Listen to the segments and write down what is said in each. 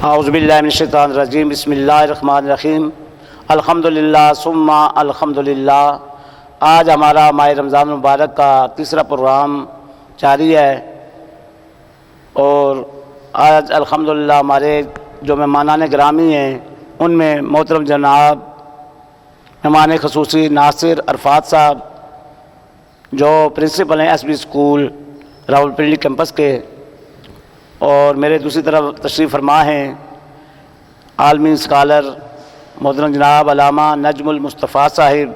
اعوذ باللہ من الشیطان الرجیم، بسم اللہ الرحمن الرحیم، الحمدللہ ثم الحمدللہ۔ آج ہمارا ماہ رمضان المبارک کا تیسرا پروگرام جاری ہے، اور آج الحمدللہ ہمارے جو مہمانان گرامی ہیں ان میں محترم جناب مہمان خصوصی ناصر عرفات صاحب جو پرنسپل ہیں S B school Rawalpindi campus کے، اور میرے دوسری طرف تشریف فرما ہیں عالمی اسکالر محترم جناب علامہ نجم المصطفیٰ صاحب،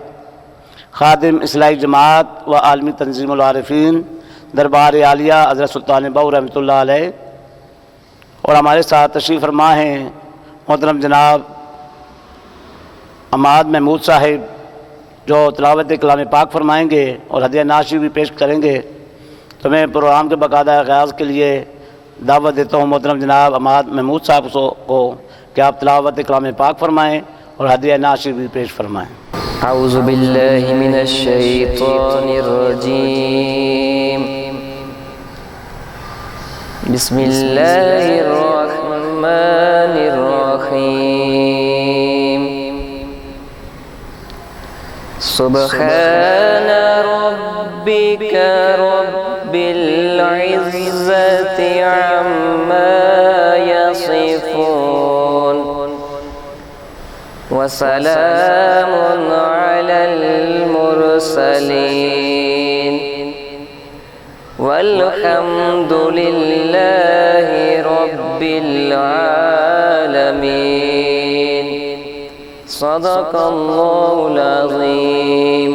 خادم اصلاحی جماعت و عالمی تنظیم العارفین دربار عالیہ حضرت سلطان بہو رحمۃ اللہ علیہ، اور ہمارے ساتھ تشریف فرما ہیں محترم جناب عماد محمود صاحب جو تلاوت کلام پاک فرمائیں گے اور ہدیہ ناشی بھی پیش کریں گے۔ تو میں پروگرام کے باقاعدہ آغاز کے لیے دعوت دیتا ہوں محترم جناب عماد محمود صاحب کو کہ آپ تلاوت کلام پاک فرمائیں اور ہدیہ ناشی بھی پیش فرمائیں۔ اعوذ باللہ من الشیطان الرجیم، بسم اللہ الرحمن الرحیم، سبحان ربک رب العزة عما يصفون وسلام على المرسلين والحمد لله رب العالمين، صدق اللہ العظیم۔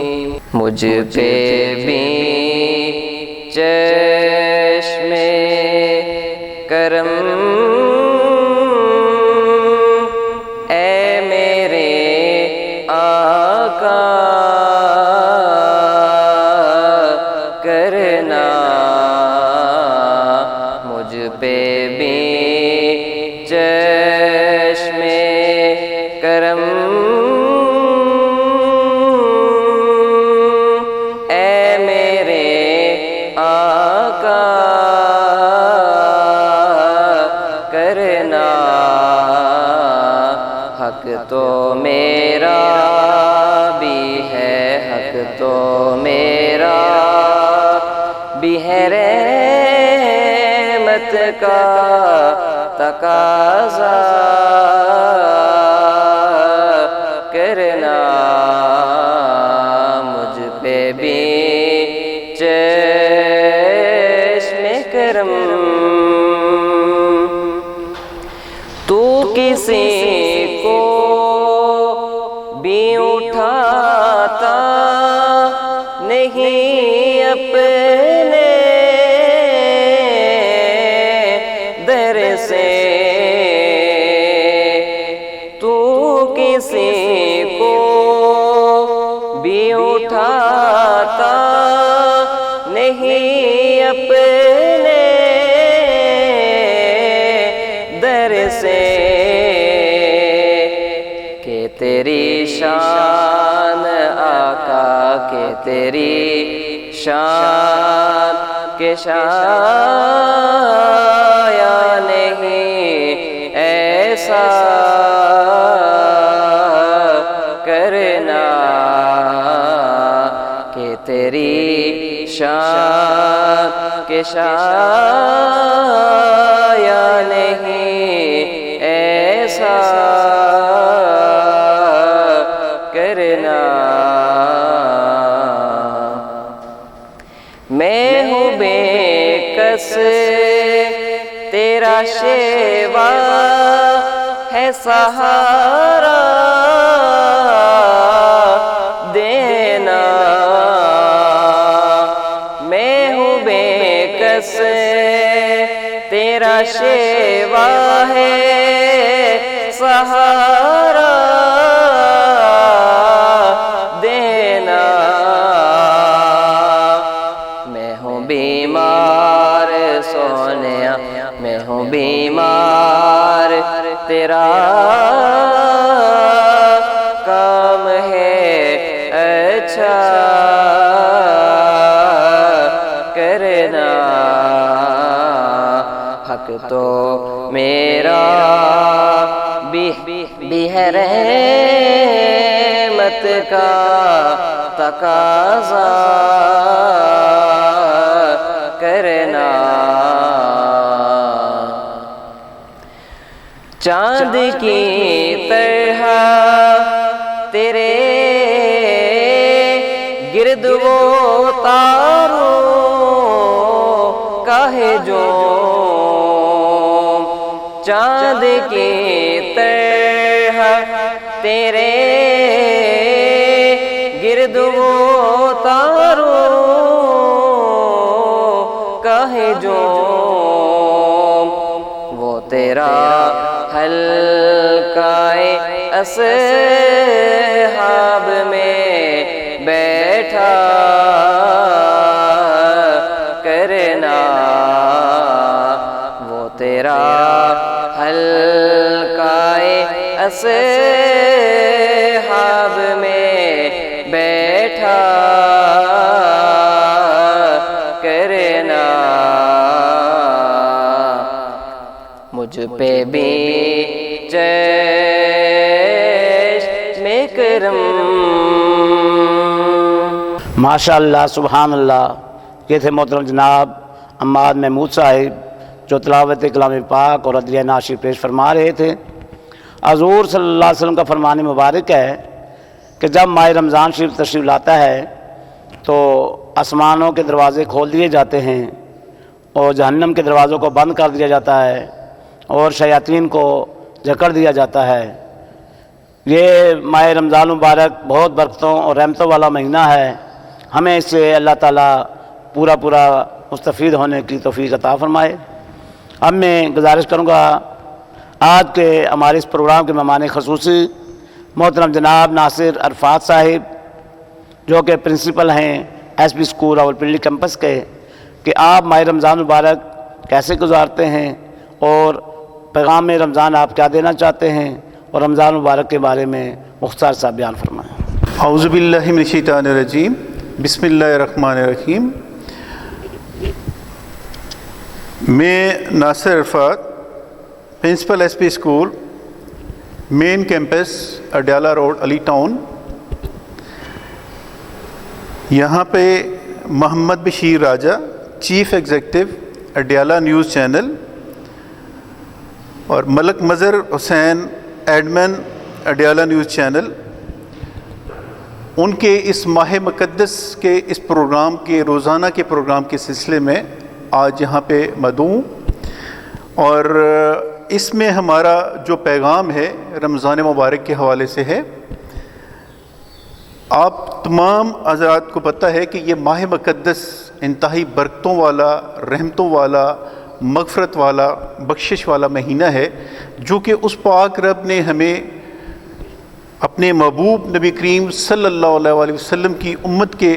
مجھ پہ بھی چشم کرم اے میرے آقا کرنا، مجھ پہ بھی چشم کرم اے میرے آقا کرنا، حق تو میرا بھی ہے، حق تو میرا بھی ہے، رحمت کا تقاضا کرنا، مجھ پہ بھی چشم کرم۔ تو کسی کو بھی اٹھاتا نہیں اپنے در سے، تو کسی کو بھی اٹھاتا نہیں اپنے در سے، کہ تیری شان آقا، کہ تیری شان کے شایا نہیں ایسا کرنا، کہ تیری شان کے شایا نہیں ایسا کرنا۔ میں ہوں بے کس تیرا شیوا ہے سہارا دینا، میں ہوں بے کس تیرا شیوا ہے سہارا دینا، میں ہوں بیمار سونیا، میں ہوں بیمار، تیرا کام ہے اچھا کرنا، حق تو میرا بھی ہے رحمت کا تقاضا کرنا، چاند کی طرح تیرے گرد وہ تاروں کا ہے جو، چاند کی طرح تیرے گرد وہ تاروں کا ہے جو، وہ تیرا حلقۂ اصحاب میں بیٹھا کرنا، وہ تیرا حلقۂ اصحاب میں بیٹھا کرنا، مجھ پہ بھی چشم کرم۔ ماشاءاللہ سبحان اللہ، یہ تھے محترم جناب عماد محمود صاحب جو تلاوت کلام پاک اور ادعیہ نعشی پیش فرما رہے تھے۔ حضور صلی اللہ علیہ وسلم کا فرمان مبارک ہے کہ جب ماہ رمضان شریف تشریف لاتا ہے تو آسمانوں کے دروازے کھول دیے جاتے ہیں اور جہنم کے دروازوں کو بند کر دیا جاتا ہے اور شیاطین کو جکڑ دیا جاتا ہے۔ یہ ماہ رمضان مبارک بہت برکتوں اور رحمتوں والا مہینہ ہے، ہمیں اس سے اللہ تعالیٰ پورا مستفید ہونے کی توفیق عطا فرمائے۔ اب میں گزارش کروں گا آج کے ہمارے اس پروگرام کے مہمان خصوصی محترم جناب ناصر عرفات صاحب جو کہ پرنسپل ہیں S B school Rawalpindi campus کے، کہ آپ ماہ رمضان مبارک کیسے گزارتے ہیں اور پیغام رمضان آپ کیا دینا چاہتے ہیں اور رمضان مبارک کے بارے میں مختصر سا بیان فرمائیں۔ اعوذ باللہ من الشیطان الرجیم، بسم اللہ الرحمن الرحیم۔ میں Nasir Arafat, principal S P school main campus Adiala road Ali town, یہاں پہ Muhammad Bashir Raja chief executive Adiala news channel اور Malik Mazhar Hussain admin Adiala news channel, ان کے اس ماہ مقدس کے اس پروگرام کے روزانہ کے پروگرام کے سلسلے میں آج یہاں پہ مدعو، اور اس میں ہمارا جو پیغام ہے رمضان مبارک کے حوالے سے ہے۔ آپ تمام حضرات کو پتہ ہے کہ یہ ماہ مقدس انتہائی برکتوں والا، رحمتوں والا، مغفرت والا، بخشش والا مہینہ ہے، جو کہ اس پاک رب نے ہمیں اپنے محبوب نبی کریم صلی اللہ علیہ وسلم کی امت کے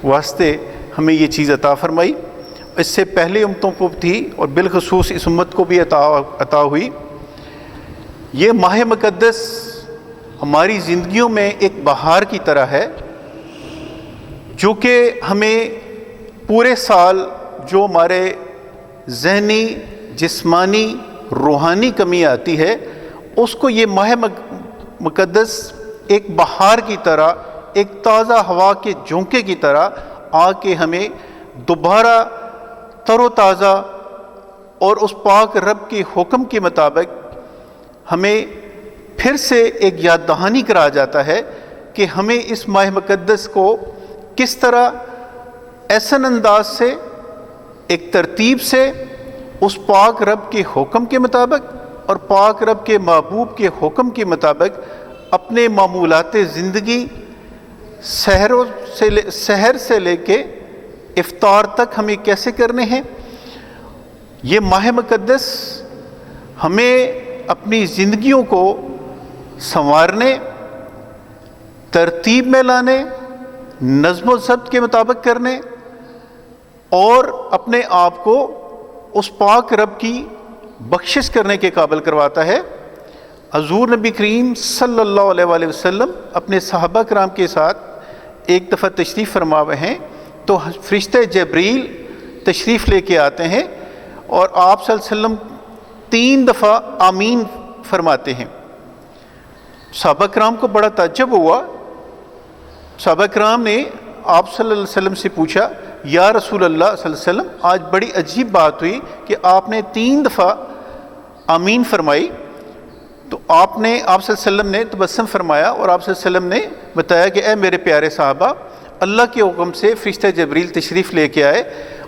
واسطے ہمیں یہ چیز عطا فرمائی۔ اس سے پہلے امتوں کو تھی اور بالخصوص اس امت کو بھی عطا ہوئی۔ یہ ماہ مقدس ہماری زندگیوں میں ایک بہار کی طرح ہے، جو کہ ہمیں پورے سال جو ہمارے ذہنی، جسمانی، روحانی کمی آتی ہے، اس کو یہ ماہ مقدس ایک بہار کی طرح، ایک تازہ ہوا کے جھونکے کی طرح آ کے ہمیں دوبارہ تر و تازہ اور اس پاک رب کے حکم کے مطابق ہمیں پھر سے ایک یاد دہانی کرا جاتا ہے کہ ہمیں اس ماہ مقدس کو کس طرح احسن انداز سے، ایک ترتیب سے اس پاک رب کے حکم کے مطابق اور پاک رب کے محبوب کے حکم کے مطابق اپنے معمولات زندگی سحر سے لے کے افطار تک ہمیں کیسے کرنے ہیں۔ یہ ماہ مقدس ہمیں اپنی زندگیوں کو سنوارنے، ترتیب میں لانے، نظم و ضبط کے مطابق کرنے اور اپنے آپ کو اس پاک رب کی بخشش کرنے کے قابل کرواتا ہے۔ حضور نبی کریم صلی اللہ علیہ وسلم اپنے صحابہ کرام کے ساتھ ایک دفعہ تشریف فرما ہوئے ہیں تو فرشتہ جبریل تشریف لے کے آتے ہیں اور آپ صلی اللہ علیہ وسلم 3 دفعہ آمین فرماتے ہیں۔ صحابہ کرام کو بڑا تعجب ہوا. صحابہ کرام نے آپ صلی اللہ علیہ وسلم سے پوچھا یا رسول اللہ صلی اللہ علیہ وسلم آج بڑی عجیب بات ہوئی کہ آپ نے 3 دفعہ آمین فرمائی. تو آپ صلی اللہ علیہ وسلم نے تبسم فرمایا اور آپ صلی اللہ علیہ وسلم نے بتایا کہ اے میرے پیارے صحابہ، اللہ کے حکم سے فرشتہ جبریل تشریف لے کے آئے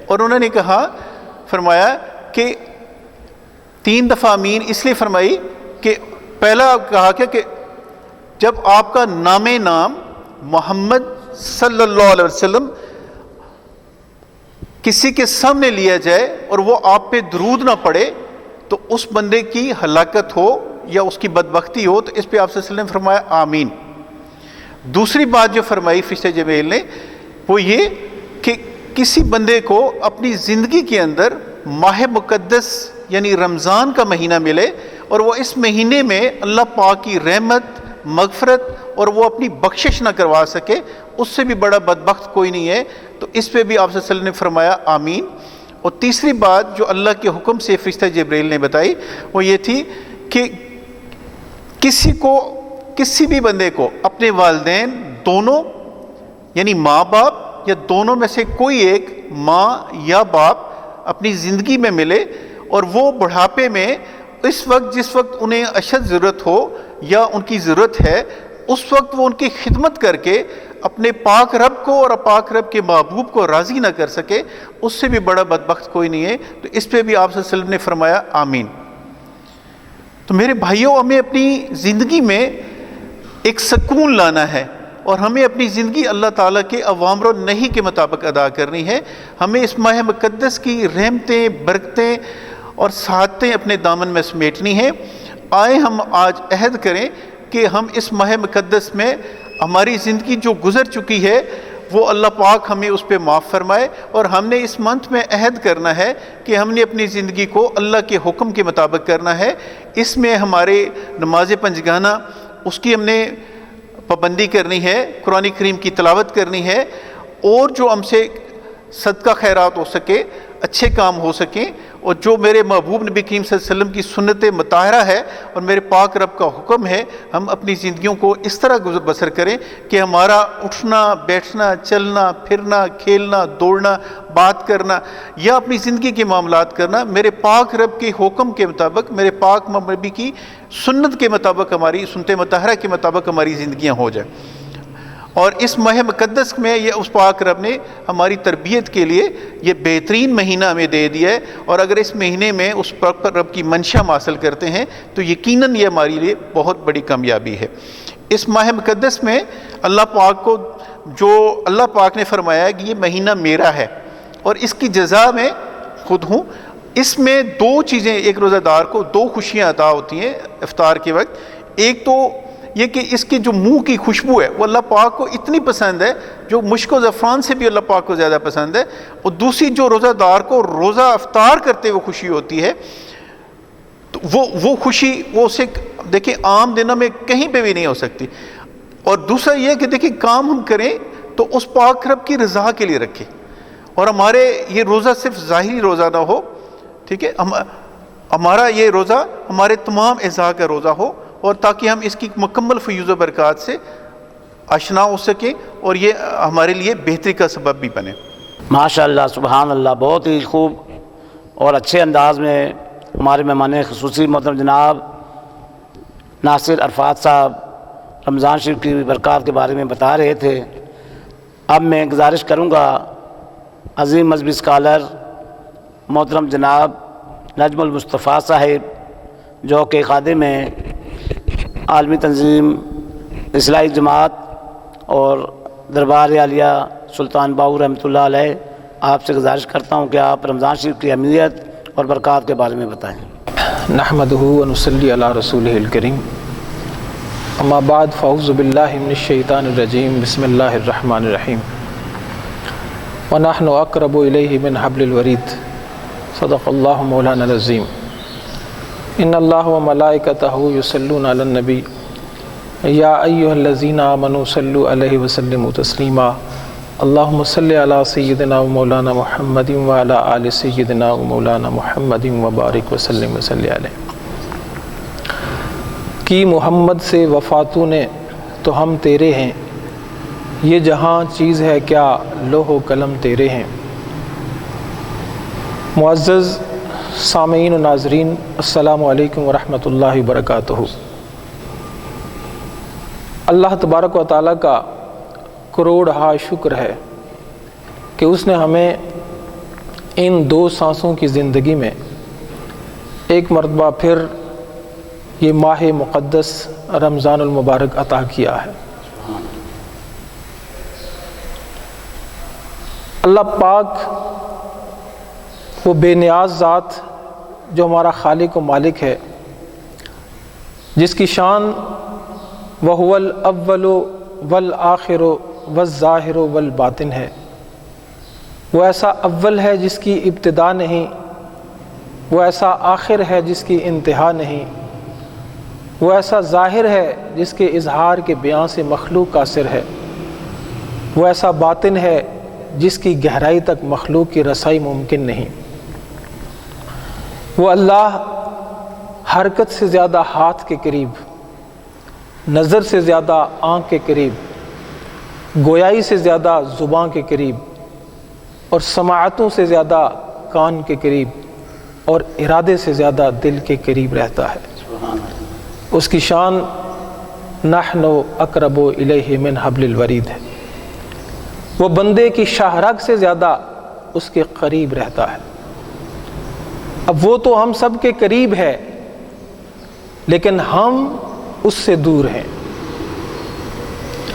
اور انہوں نے فرمایا کہ 3 دفعہ آمین اس لیے فرمائی کہ پہلا کہا کہ جب آپ کا نام محمد صلی اللہ علیہ وسلم کسی کے سامنے لیا جائے اور وہ آپ پہ درود نہ پڑے تو اس بندے کی ہلاکت ہو یا اس کی بدبختی ہو، تو اس پہ آپ صلی اللہ علیہ وسلم نے فرمایا آمین. دوسری بات جو فرمائی فرشتہ جبریل نے وہ یہ کہ کسی بندے کو اپنی زندگی کے اندر ماہ مقدس یعنی رمضان کا مہینہ ملے اور وہ اس مہینے میں اللہ پاک کی رحمت، مغفرت اور وہ اپنی بخشش نہ کروا سکے، اس سے بھی بڑا بدبخت کوئی نہیں ہے. تو اس پہ بھی آپ صلی اللہ علیہ وسلم نے فرمایا آمین. اور تیسری بات جو اللہ کے حکم سے فرشتہ جبریل نے بتائی وہ یہ تھی کہ کسی بھی بندے کو اپنے والدین دونوں یعنی ماں باپ یا دونوں میں سے کوئی ایک ماں یا باپ اپنی زندگی میں ملے اور وہ بڑھاپے میں اس وقت جس وقت انہیں اشد ضرورت ہو یا ان کی ضرورت ہے اس وقت وہ ان کی خدمت کر کے اپنے پاک رب کو اور پاک رب کے محبوب کو راضی نہ کر سکے، اس سے بھی بڑا بدبخت کوئی نہیں ہے. تو اس پہ بھی آپ صلی اللہ علیہ وسلم نے فرمایا آمین. تو میرے بھائیوں، ہمیں اپنی زندگی میں ایک سکون لانا ہے اور ہمیں اپنی زندگی اللہ تعالیٰ کے اوامر و نہی کے مطابق ادا کرنی ہے. ہمیں اس ماہ مقدس کی رحمتیں، برکتیں اور سعادتیں اپنے دامن میں سمیٹنی ہیں. آئے ہم آج عہد کریں کہ ہم اس ماہ مقدس میں ہماری زندگی جو گزر چکی ہے وہ اللہ پاک ہمیں اس پہ معاف فرمائے، اور ہم نے اس منتھ میں عہد کرنا ہے کہ ہم نے اپنی زندگی کو اللہ کے حکم کے مطابق کرنا ہے. اس میں ہمارے نماز پنجگانہ اس کی ہم نے پابندی کرنی ہے، قرآن کریم کی تلاوت کرنی ہے، اور جو ہم سے صدقہ خیرات ہو سکے، اچھے کام ہو سکیں، اور جو میرے محبوب نبی کریم صلی اللہ علیہ وسلم کی سنت مطہرہ ہے اور میرے پاک رب کا حکم ہے، ہم اپنی زندگیوں کو اس طرح بسر کریں کہ ہمارا اٹھنا، بیٹھنا، چلنا، پھرنا، کھیلنا، دوڑنا، بات کرنا یا اپنی زندگی کے معاملات کرنا میرے پاک رب کے حکم کے مطابق، میرے پاک نبی کی سنت کے مطابق، ہماری سنت مطہرہ کے مطابق ہماری زندگیاں ہو جائیں. اور اس ماہ مقدس میں یہ اس پاک رب نے ہماری تربیت کے لیے یہ بہترین مہینہ ہمیں دے دیا ہے، اور اگر اس مہینے میں اس پاک رب کی منشا ہم حاصل کرتے ہیں تو یقیناً یہ ہمارے لیے بہت بڑی کامیابی ہے. اس ماہ مقدس میں اللہ پاک کو جو اللہ پاک نے فرمایا ہے کہ یہ مہینہ میرا ہے اور اس کی جزا میں خود ہوں. اس میں 2 چیزیں ایک روزہ دار کو 2 خوشیاں عطا ہوتی ہیں افطار کے وقت. ایک تو یہ کہ اس کی جو منہ کی خوشبو ہے وہ اللہ پاک کو اتنی پسند ہے، جو مشک و زعفران سے بھی اللہ پاک کو زیادہ پسند ہے. اور دوسری جو روزہ دار کو روزہ افطار کرتے ہوئے خوشی ہوتی ہے، تو وہ خوشی وہ اسے دیکھیں عام دنوں میں کہیں پہ بھی نہیں ہو سکتی. اور دوسرا یہ کہ دیکھیں کام ہم کریں تو اس پاک رب کی رضا کے لیے رکھیں، اور ہمارے یہ روزہ صرف ظاہری روزہ نہ ہو، ٹھیک ہے، ہمارا یہ روزہ ہمارے تمام اعضاء کا روزہ ہو، اور تاکہ ہم اس کی مکمل فیوز و برکات سے آشنا ہو سکیں اور یہ ہمارے لیے بہتری کا سبب بھی بنے. ماشاء اللہ، سبحان اللہ، بہت ہی خوب اور اچھے انداز میں ہمارے مہمان خصوصی محترم جناب ناصر عرفات صاحب رمضان شریف کی برکات کے بارے میں بتا رہے تھے. اب میں گزارش کروں گا عظیم مذہبی اسکالر محترم جناب نجم المصطفیٰ صاحب، جو کہ خادم ہیں عالمی تنظیم اصلاحی جماعت اور دربار عالیہ سلطان باہو رحمۃ اللہ علیہ، آپ سے گزارش کرتا ہوں کہ آپ رمضان شریف کی اہمیت اور برکات کے بارے میں بتائیں. نحمدہ ونصلی علی رسولہ الکریم، اما بعد فاعوذ باللہ من الشیطان الرجیم، بسم اللہ الرحمن الرحیم. ونحن اقرب الیہ من حبل الورید، صدق اللہ مولانا العظیم. ان اللہ وملائکتہ یصلون علی النبی یا ایھا الذین آمنوا صلوا علیہ وسلموا تسلیما. اللہم صلی علی سیدنا و مولانا محمد وعلی آل سیدنا و مولانا محمد وبارک وسلم وصلی علیہ. کی محمد سے وفاتوں نے تو ہم تیرے ہیں، یہ جہاں چیز ہے کیا لوح و قلم تیرے ہیں۔ معزز سامعین و ناظرین، السلام علیکم ورحمۃ اللہ وبرکاتہ۔ اللہ تبارک و تعالیٰ کا کروڑہا شکر ہے کہ اس نے ہمیں ان 2 سانسوں کی زندگی میں ایک مرتبہ پھر یہ ماہ مقدس رمضان المبارک عطا کیا ہے۔ اللہ پاک وہ بے نیاز ذات جو ہمارا خالق و مالک ہے، جس کی شان وَهُوَ الْأَوَّلُ وَالْآخِرُ وَالظَّاهِرُ وَالْبَاطِنُ ہے۔ وہ ایسا اول ہے جس کی ابتدا نہیں، وہ ایسا آخر ہے جس کی انتہا نہیں، وہ ایسا ظاہر ہے جس کے اظہار کے بیان سے مخلوق قاصر ہے، وہ ایسا باطن ہے جس کی گہرائی تک مخلوق کی رسائی ممکن نہیں۔ وہ اللہ حرکت سے زیادہ ہاتھ کے قریب، نظر سے زیادہ آنکھ کے قریب، گویائی سے زیادہ زبان کے قریب، اور سماعتوں سے زیادہ کان کے قریب، اور ارادے سے زیادہ دل کے قریب رہتا ہے۔ اس کی شان نحن اقرب الیہ من حبل الورید ہے۔ وہ بندے کی شاہ رگ سے زیادہ اس کے قریب رہتا ہے۔ اب وہ تو ہم سب کے قریب ہے، لیکن ہم اس سے دور ہیں۔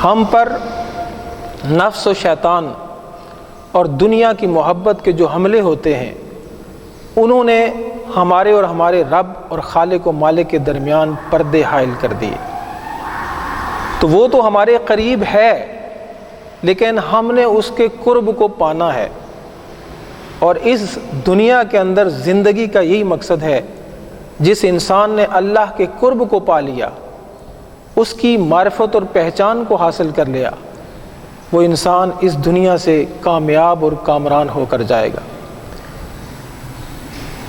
ہم پر نفس و شیطان اور دنیا کی محبت کے جو حملے ہوتے ہیں، انہوں نے ہمارے اور ہمارے رب اور خالق و مالک کے درمیان پردے حائل کر دیے۔ تو وہ تو ہمارے قریب ہے، لیکن ہم نے اس کے قرب کو پانا ہے، اور اس دنیا کے اندر زندگی کا یہی مقصد ہے۔ جس انسان نے اللہ کے قرب کو پا لیا، اس کی معرفت اور پہچان کو حاصل کر لیا، وہ انسان اس دنیا سے کامیاب اور کامران ہو کر جائے گا۔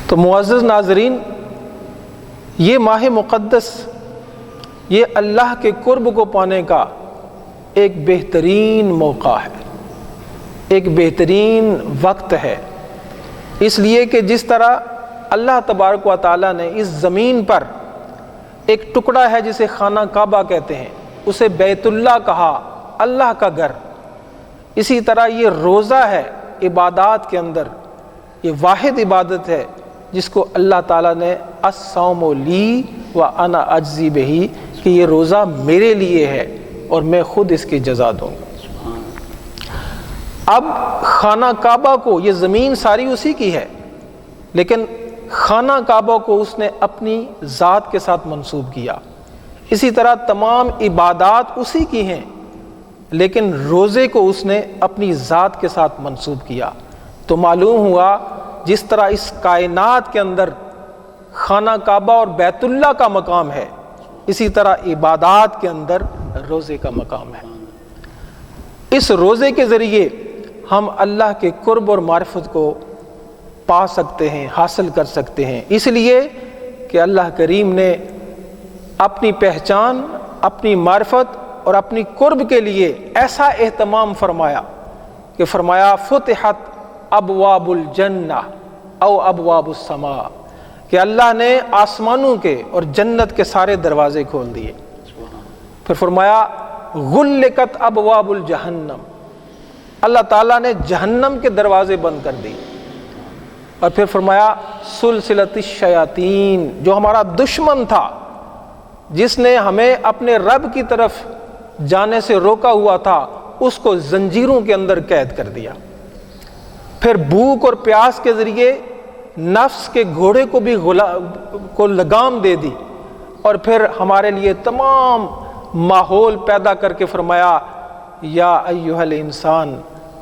تو معزز ناظرین، یہ ماہ مقدس، یہ اللہ کے قرب کو پانے کا ایک بہترین موقع ہے، ایک بہترین وقت ہے، اس لیے کہ جس طرح اللہ تبارک و تعالیٰ نے اس زمین پر ایک ٹکڑا ہے جسے خانہ کعبہ کہتے ہیں، اسے بیت اللہ کہا، اللہ کا گھر، اسی طرح یہ روزہ ہے عبادات کے اندر، یہ واحد عبادت ہے جس کو اللہ تعالیٰ نے الصوم لی وانا اجزی بہ، کہ یہ روزہ میرے لیے ہے اور میں خود اس کی جزا دوں گا۔ اب خانہ کعبہ کو، یہ زمین ساری اسی کی ہے، لیکن خانہ کعبہ کو اس نے اپنی ذات کے ساتھ منسوب کیا۔ اسی طرح تمام عبادات اسی کی ہیں، لیکن روزے کو اس نے اپنی ذات کے ساتھ منسوب کیا۔ تو معلوم ہوا جس طرح اس کائنات کے اندر خانہ کعبہ اور بیت اللہ کا مقام ہے، اسی طرح عبادات کے اندر روزے کا مقام ہے۔ اس روزے کے ذریعے ہم اللہ کے قرب اور معرفت کو پا سکتے ہیں، حاصل کر سکتے ہیں، اس لیے کہ اللہ کریم نے اپنی پہچان، اپنی معرفت اور اپنی قرب کے لیے ایسا اہتمام فرمایا کہ فرمایا فتحت ابواب الجنہ او ابواب السماء، کہ اللہ نے آسمانوں کے اور جنت کے سارے دروازے کھول دیے۔ پھر فرمایا غلقت ابواب الجہنم، اللہ تعالیٰ نے جہنم کے دروازے بند کر دیے۔ اور پھر فرمایا سلسلۃ الشیاطین، جو ہمارا دشمن تھا، جس نے ہمیں اپنے رب کی طرف جانے سے روکا ہوا تھا، اس کو زنجیروں کے اندر قید کر دیا۔ پھر بھوک اور پیاس کے ذریعے نفس کے گھوڑے کو بھی لگام دے دی، اور پھر ہمارے لیے تمام ماحول پیدا کر کے فرمایا یا ایھا الانسان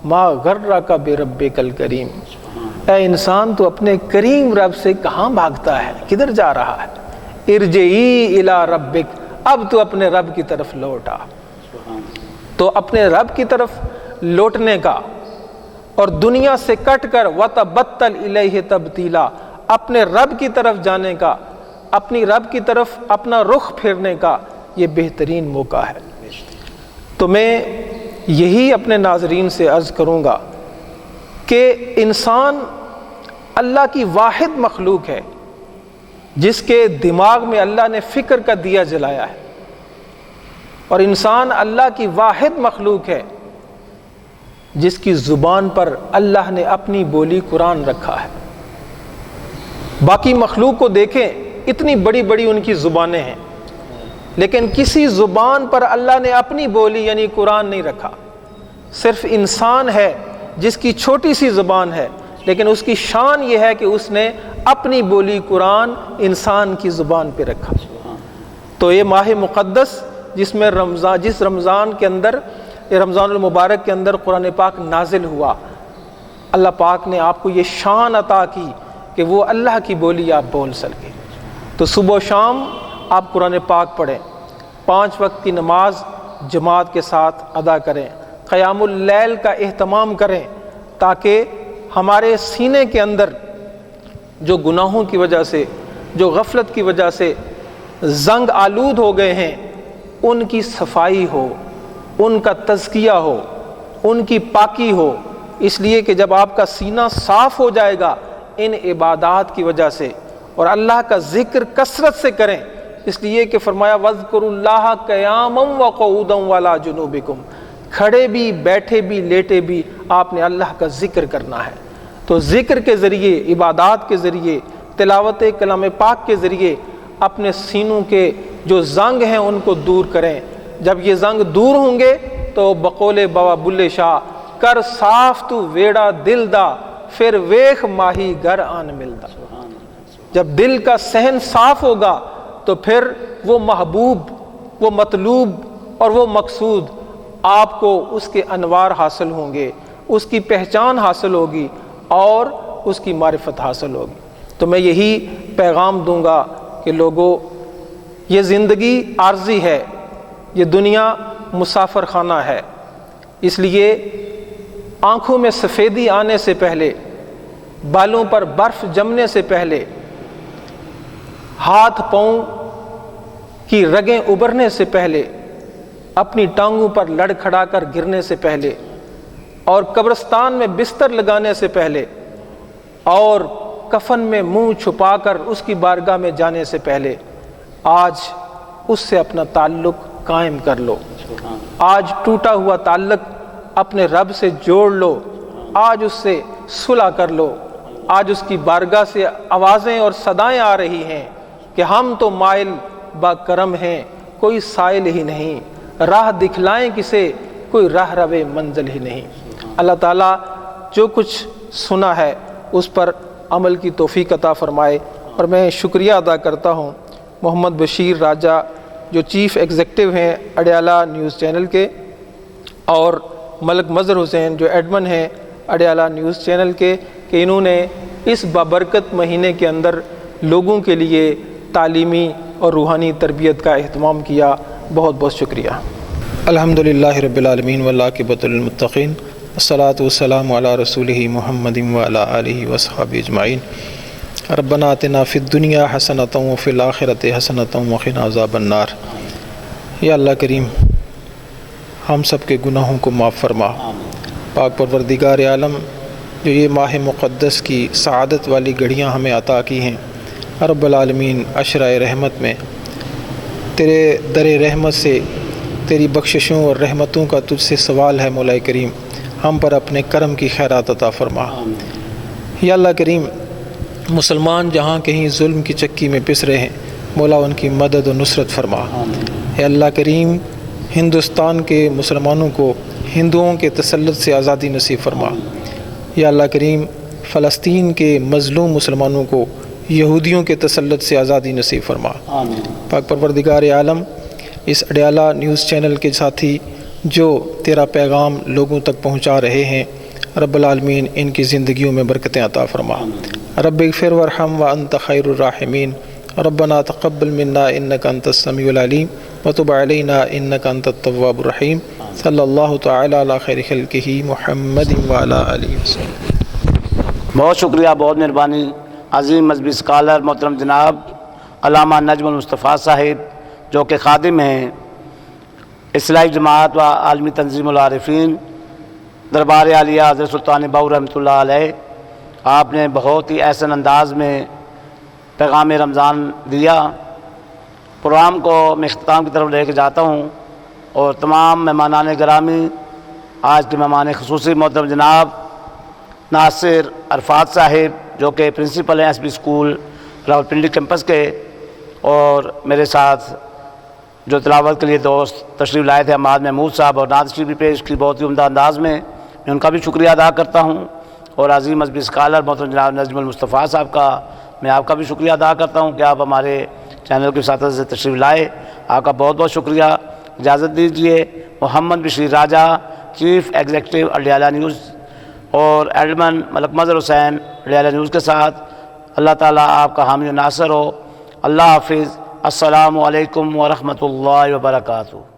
ما غرک بربک الکریم، اے انسان تو اپنے کریم رب سے کہاں بھاگتا ہے، کدھر جا رہا ہے، ارجعی الی ربک، اب تو اپنے رب کی طرف لوٹ آ۔ تو اپنے رب کی طرف لوٹنے کا اور دنیا سے کٹ کر وتبتل الیہ تبتیلا، اپنے رب کی طرف جانے کا اپنی رب کی طرف اپنا رخ پھیرنے کا یہ بہترین موقع ہے۔ تو میں یہی اپنے ناظرین سے عرض کروں گا کہ انسان اللہ کی واحد مخلوق ہے جس کے دماغ میں اللہ نے فکر کا دیا جلایا ہے، اور انسان اللہ کی واحد مخلوق ہے جس کی زبان پر اللہ نے اپنی بولی قرآن رکھا ہے۔ باقی مخلوق کو دیکھیں، اتنی بڑی بڑی ان کی زبانیں ہیں، لیکن کسی زبان پر اللہ نے اپنی بولی یعنی قرآن نہیں رکھا۔ صرف انسان ہے جس کی چھوٹی سی زبان ہے، لیکن اس کی شان یہ ہے کہ اس نے اپنی بولی قرآن انسان کی زبان پہ رکھا۔ تو یہ ماہ مقدس جس رمضان کے اندر، رمضان المبارک کے اندر قرآن پاک نازل ہوا، اللہ پاک نے آپ کو یہ شان عطا کی کہ وہ اللہ کی بولی آپ بول سکیں۔ تو صبح و شام آپ قرآن پاک پڑھیں، 5 وقت کی نماز جماعت کے ساتھ ادا کریں، قیام اللیل کا اہتمام کریں، تاکہ ہمارے سینے کے اندر جو گناہوں کی وجہ سے، جو غفلت کی وجہ سے زنگ آلود ہو گئے ہیں، ان کی صفائی ہو، ان کا تزکیہ ہو، ان کی پاکی ہو۔ اس لیے کہ جب آپ کا سینہ صاف ہو جائے گا ان عبادات کی وجہ سے، اور اللہ کا ذکر کثرت سے کریں، اس لیے کہ فرمایا وَاذْكُرُوا اللَّهَ قِيَامًا وَقُعُودًا وَعَلَىٰ جُنُوبِكُمْ، کھڑے بھی، بیٹھے بھی، لیٹے بھی آپ نے اللہ کا ذکر کرنا ہے۔ تو ذکر کے ذریعے، عبادات کے ذریعے، تلاوت کلام پاک کے ذریعے اپنے سینوں کے جو زنگ ہیں ان کو دور کریں۔ جب یہ زنگ دور ہوں گے تو بقول بابا بلے شاہ، کر صاف تو ویڑا دل دا، پھر ویخ ماہی گر آن ملدا۔ جب دل کا صحن صاف ہوگا تو پھر وہ محبوب، وہ مطلوب اور وہ مقصود آپ کو اس کے انوار حاصل ہوں گے، اس کی پہچان حاصل ہوگی اور اس کی معرفت حاصل ہوگی۔ تو میں یہی پیغام دوں گا کہ لوگوں، یہ زندگی عارضی ہے، یہ دنیا مسافر خانہ ہے، اس لیے آنکھوں میں سفیدی آنے سے پہلے، بالوں پر برف جمنے سے پہلے، ہاتھ پاؤں کی رگیں ابھرنے سے پہلے، اپنی ٹانگوں پر لڑ کھڑا کر گرنے سے پہلے، اور قبرستان میں بستر لگانے سے پہلے، اور کفن میں منہ چھپا کر اس کی بارگاہ میں جانے سے پہلے، آج اس سے اپنا تعلق قائم کر لو۔ آج ٹوٹا ہوا تعلق اپنے رب سے جوڑ لو، آج اس سے صلح کر لو۔ آج اس کی بارگاہ سے آوازیں اور صدائیں آ رہی ہیں کہ ہم تو مائل با کرم ہیں، کوئی سائل ہی نہیں، راہ دکھلائیں کسے، کوئی راہ روے منزل ہی نہیں۔ اللہ تعالیٰ جو کچھ سنا ہے اس پر عمل کی توفیق عطا فرمائے۔ اور میں شکریہ ادا کرتا ہوں محمد بشیر راجہ جو چیف ایگزیکٹو ہیں اڈیالہ نیوز چینل کے، اور ملک مظہر حسین جو ایڈمن ہیں اڈیالہ نیوز چینل کے، کہ انہوں نے اس بابرکت مہینے کے اندر لوگوں کے لیے تعلیمی اور روحانی تربیت کا اہتمام کیا۔ بہت بہت شکریہ۔ الحمدللہ رب العالمین والعاقبۃ للمتقین، الصلاۃ والسلام علی رسولہ محمد وعلی آلہ وصحبہ اجمعین۔ ربنا آتنا فی الدنیا حسنۃ وفی الآخرۃ حسنۃ وقنا عذاب النار۔ یا اللہ کریم، ہم سب کے گناہوں کو معاف فرما۔ پاک پروردگار عالم، جو یہ ماہ مقدس کی سعادت والی گھڑیاں ہمیں عطا کی ہیں، رب العالمین عشرۂ رحمت میں تیرے در رحمت سے تیری بخششوں اور رحمتوں کا تجھ سے سوال ہے مولا کریم، ہم پر اپنے کرم کی خیرات عطا فرما۔ یا اللہ کریم، مسلمان جہاں کہیں ظلم کی چکی میں پس رہے ہیں، مولا ان کی مدد و نصرت فرما۔ اے اللہ کریم، ہندوستان کے مسلمانوں کو ہندوؤں کے تسلط سے آزادی نصیب فرما۔ یا اللہ کریم، فلسطین کے مظلوم مسلمانوں کو یہودیوں کے تسلط سے آزادی نصیب فرما۔ پاک پروردگار عالم، اس اڈیالہ نیوز چینل کے ساتھی جو تیرا پیغام لوگوں تک پہنچا رہے ہیں، رب العالمین ان کی زندگیوں میں برکتیں عطا فرما۔ رب اغفر وارحم وانت خیر الراحمین۔ ربنا تقبل منا انک انت السمیع العلیم وتب علینا انک انت التواب الرحیم۔ صلی اللہ تعالی علی خیر خلقہ محمد وعلی آلہ وسلم۔ بہت شکریہ، بہت مہربانی عظیم مذہبی اسکالر محترم جناب علامہ نجم المصطفیٰ صاحب جو کہ خادم ہیں اصلاحی جماعت و عالمی تنظیم العارفین دربار عالیہ حضرت سلطان باؤ رحمۃ اللہ علیہ، آپ نے بہت ہی احسن انداز میں پیغام رمضان دیا۔ پروگرام کو میں اختتام کی طرف لے کے جاتا ہوں، اور تمام مہمانان گرامی، آج کے مہمان خصوصی محترم جناب ناصر عرفات صاحب جو کہ پرنسپل ہیں S B school Rawalpindi campus کے، اور میرے ساتھ جو تلاوت کے لیے دوست تشریف لائے تھے حماد محمود صاحب، اور نعت شریف بھی پیش کی بہت ہی عمدہ انداز میں ان کا بھی شکریہ ادا کرتا ہوں، اور عظیم ازبی اسکالر محترم جناب نجم المصطفیٰ صاحب کا میں آپ کا بھی شکریہ ادا کرتا ہوں کہ آپ ہمارے چینل کے ساتھ سے تشریف لائے، آپ کا بہت بہت شکریہ۔ اجازت دیجیے محمد Bashir Raja, chief executive Adiala news, اور ایڈمن ملک مظہر حسین اڈیالہ نیوز کے ساتھ، اللہ تعالیٰ آپ کا حامی و ناصر ہو۔ اللہ حافظ۔ السلام علیکم ورحمۃ اللہ وبرکاتہ۔